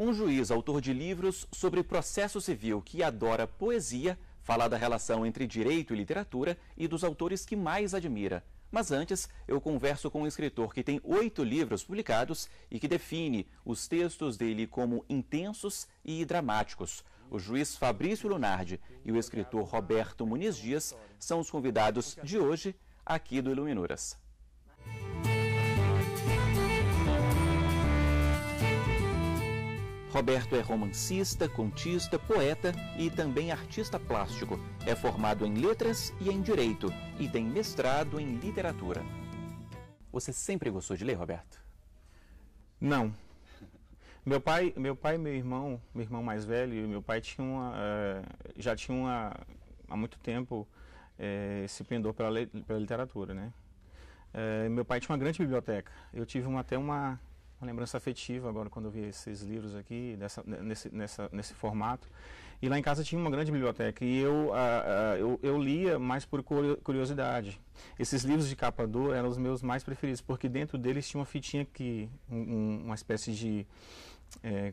Um juiz, autor de livros sobre processo civil que adora poesia, fala da relação entre direito e literatura e dos autores que mais admira. Mas antes, eu converso com um escritor que tem 8 livros publicados e que define os textos dele como intensos e dramáticos. O juiz Fabrício Lunardi e o escritor Roberto Muniz Dias são os convidados de hoje aqui do Iluminuras. Roberto é romancista, contista, poeta e também artista plástico. É formado em letras e em direito e tem mestrado em literatura. Você sempre gostou de ler, Roberto? Não. Meu pai e meu irmão mais velho, meu pai tinha já tinha há muito tempo esse pendor pela literatura, né? Meu pai tinha uma grande biblioteca. Eu tive até uma lembrança afetiva agora quando eu vi esses livros aqui, nesse formato. E lá em casa tinha uma grande biblioteca e eu lia mais por curiosidade. Esses livros de capa dura eram os meus mais preferidos, porque dentro deles tinha uma fitinha uma espécie de,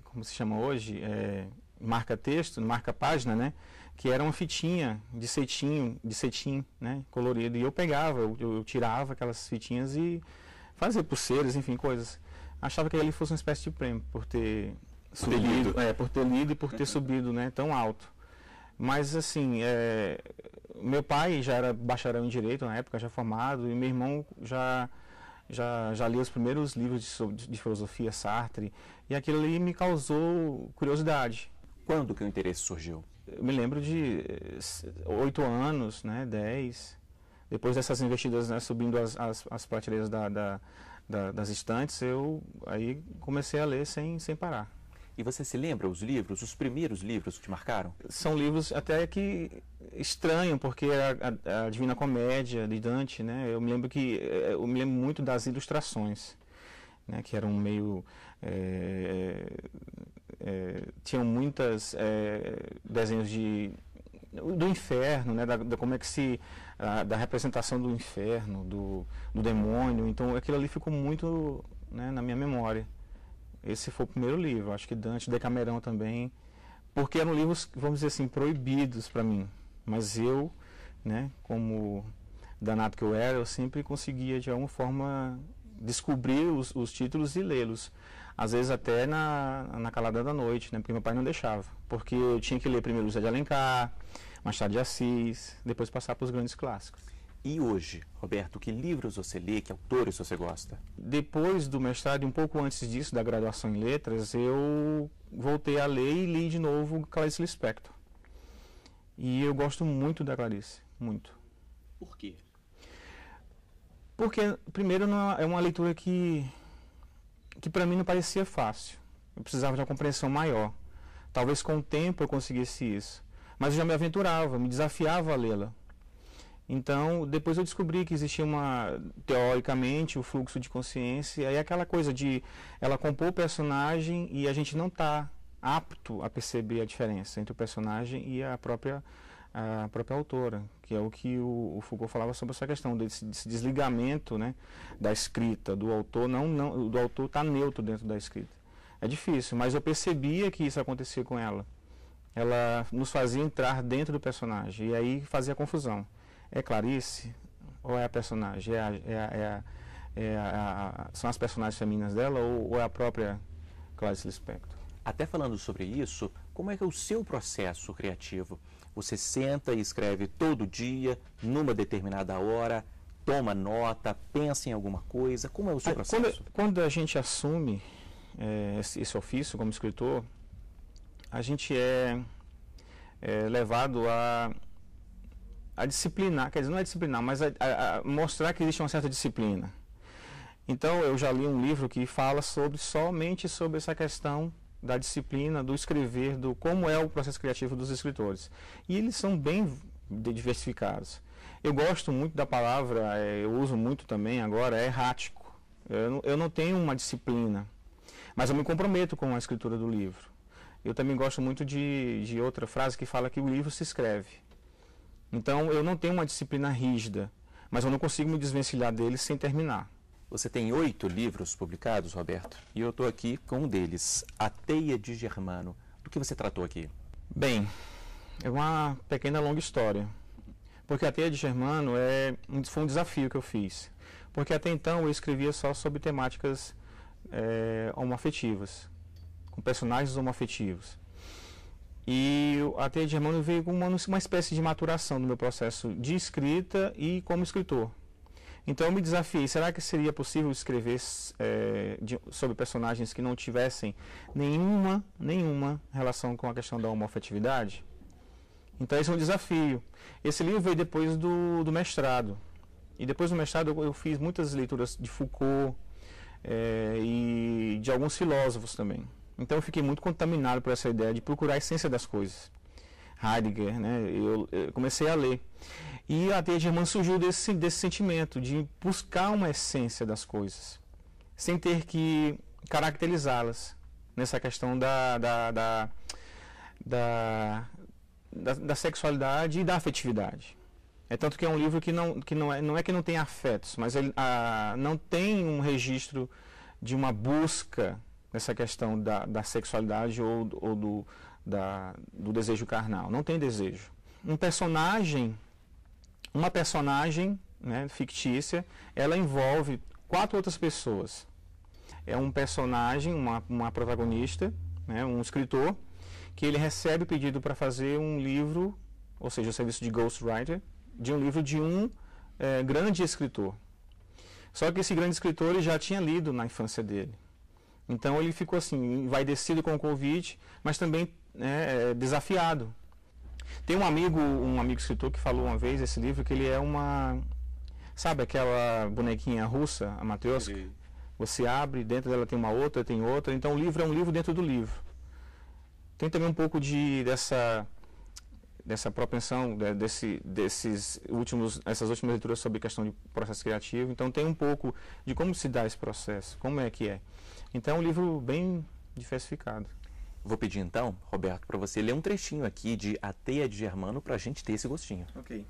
como se chama hoje, marca-texto, marca-página, né? Que era uma fitinha de cetim, né? Colorido. E eu pegava, eu tirava aquelas fitinhas e fazia pulseiras, enfim, coisas. Achava que ali fosse uma espécie de prêmio por ter subido, por ter lido e por ter subido, né, tão alto. Mas assim, meu pai já era bacharel em direito na época, já formado, e meu irmão já lia os primeiros livros de filosofia, Sartre, e aquilo ali me causou curiosidade. Quando que o interesse surgiu? Eu me lembro de 8 anos, né, 10. Depois dessas investidas, né, subindo as prateleiras das estantes, eu aí comecei a ler sem parar. E você se lembra os primeiros livros que te marcaram? São livros até que estranhos, porque a Divina Comédia de Dante, né? Eu me lembro muito das ilustrações, né? Que eram meio tinham muitas desenhos do inferno, né? Como é que da representação do inferno, do demônio. Então aquilo ali ficou muito, né, na minha memória. Esse foi o primeiro livro, acho que Dante, Decamerão também, porque eram livros, vamos dizer assim, proibidos para mim. Mas eu, né, como danado que eu era, eu sempre conseguia de alguma forma descobrir os títulos e lê-los. Às vezes até na calada da noite, né, porque meu pai não deixava. Porque eu tinha que ler primeiro José de Alencar, Machado de Assis, depois passar para os grandes clássicos. E hoje, Roberto, que livros você lê, que autores você gosta? Depois do mestrado, e um pouco antes disso, da graduação em letras, eu voltei a ler e li de novo Clarice Lispector. E eu gosto muito da Clarice, muito. Por quê? Porque, primeiro, é uma leitura que para mim não parecia fácil. Eu precisava de uma compreensão maior. Talvez com o tempo eu conseguisse isso. Mas eu já me aventurava, me desafiava a lê-la. Então, depois eu descobri que existia teoricamente, o fluxo de consciência, e aí aquela coisa de ela compor o personagem e a gente não está apto a perceber a diferença entre o personagem e a própria autora, que é o que o Foucault falava sobre essa questão desse desligamento, né, da escrita, do autor, do autor estar neutro dentro da escrita. É difícil, mas eu percebia que isso acontecia com ela. Ela nos fazia entrar dentro do personagem, e aí fazia confusão. É Clarice ou é a personagem? São as personagens femininas dela ou é a própria Clarice Lispector? Até falando sobre isso, como é que é o seu processo criativo? Você senta e escreve todo dia, numa determinada hora, toma nota, pensa em alguma coisa? Como é o seu processo? Quando a gente assume esse ofício como escritor, a gente é levado a disciplinar, quer dizer, não é disciplinar, mas a mostrar que existe uma certa disciplina. Então, eu já li um livro que fala somente sobre essa questão da disciplina, do escrever, do como é o processo criativo dos escritores. E eles são bem diversificados. Eu gosto muito da palavra, eu uso muito também agora, errático. Eu não tenho uma disciplina, mas eu me comprometo com a escritura do livro. Eu também gosto muito de outra frase que fala que o livro se escreve. Então, eu não tenho uma disciplina rígida, mas eu não consigo me desvencilhar dele sem terminar. Você tem 8 livros publicados, Roberto, e eu estou aqui com um deles, A Teia de Germano. Do que você tratou aqui? Bem, é uma pequena longa história, porque A Teia de Germano foi um desafio que eu fiz, porque até então eu escrevia só sobre temáticas homoafetivas, com personagens homoafetivos. E A Teia de Germano veio com uma espécie de maturação do meu processo de escrita e como escritor. Então eu me desafiei, será que seria possível escrever sobre personagens que não tivessem nenhuma relação com a questão da homoafetividade? Então esse é um desafio. Esse livro veio depois do mestrado. E depois do mestrado eu fiz muitas leituras de Foucault e de alguns filósofos também. Então eu fiquei muito contaminado por essa ideia de procurar a essência das coisas. Heidegger, né? Eu comecei a ler. E A Teia de Germano surgiu desse sentimento de buscar uma essência das coisas, sem ter que caracterizá-las nessa questão da sexualidade e da afetividade. É tanto que é um livro que não é que não tem afetos, mas ele não tem um registro de uma busca nessa questão da sexualidade ou do desejo carnal. Não tem desejo. Uma personagem, né, fictícia, ela envolve 4 outras pessoas. É um personagem, uma protagonista, né, um escritor, que ele recebe o pedido para fazer um livro, ou seja, o serviço de ghostwriter, de um livro de um grande escritor. Só que esse grande escritor ele já tinha lido na infância dele. Então ele ficou assim, envaidecido com o convite, mas também desafiado. Tem um amigo escritor que falou uma vez esse livro que ele é sabe aquela bonequinha russa, a Matryoshka? Você abre, dentro dela tem uma outra, tem outra, então o livro é um livro dentro do livro. Tem também um pouco dessa propensão, essas últimas leituras sobre questão de processo criativo, então tem um pouco de como se dá esse processo, como é que é. Então é um livro bem diversificado. Vou pedir então, Roberto, para você ler um trechinho aqui de A Teia de Germano para a gente ter esse gostinho. Ok.